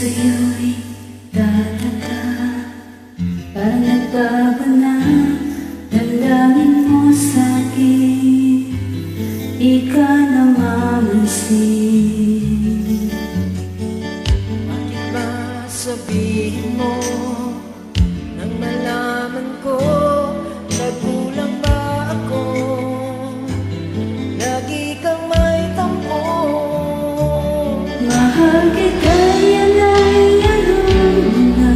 sa'yo'y tataka, parang nagbago na damdamin mo sa'kin, di ka na mamansin. Bakit ba sabihin mo nang malaman ko nagkulang ba ako? Lagi kang may tampo. Mahal kita, yan ay alam na.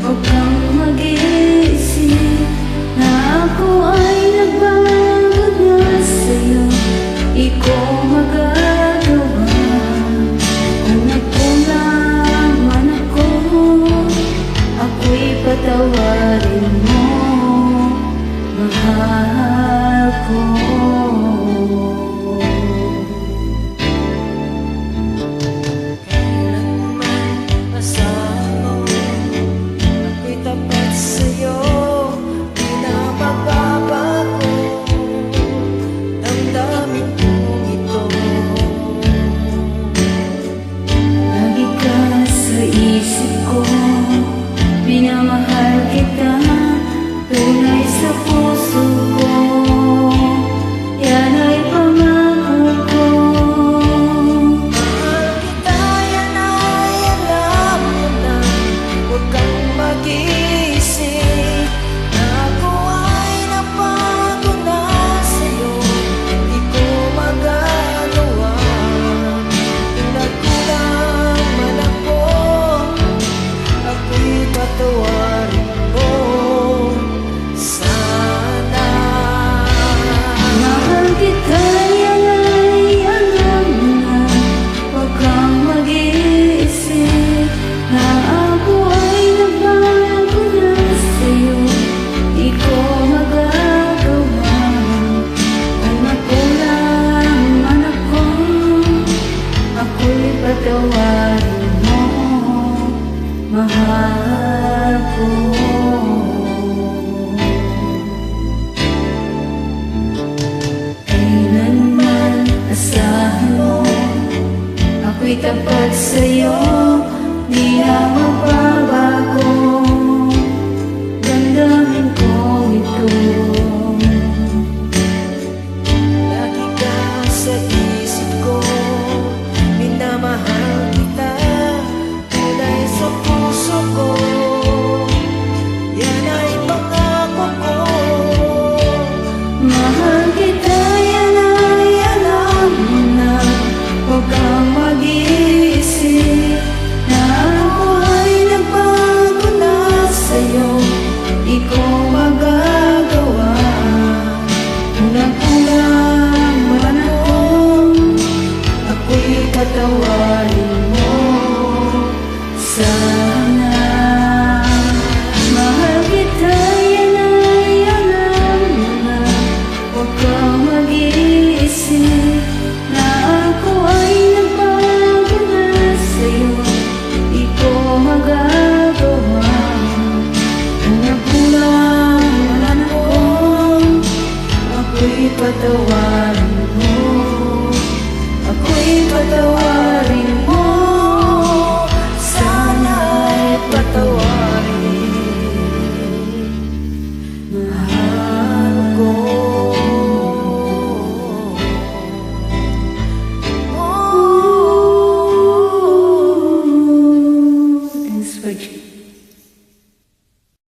Huwag kang mag-iisip na ako ay nagbago na sa'yo. Di ko magagawa kung nagkulang man ako. Ako'y patawarin mo, mahal ko. Minamahal kita, tunay sa puso ko. Yan ay pangako ko. Mahal kita, yan ay alam mo na. Huwag kang mag-iisip na ako ay napago na sa'yo. Di ko magagawa kung nagkulang man ako. Ako'y patawarin mo sana. Mahal kita, yan ay alam mo na. Huwag kang mag-iisip na ako ay nagbago na sa'yo. Di ko magagawa kung nakulang man ako. Ako'y patawarin mo, mahal ko. Kailanman asahan mo, ako'y tapat sa'yo.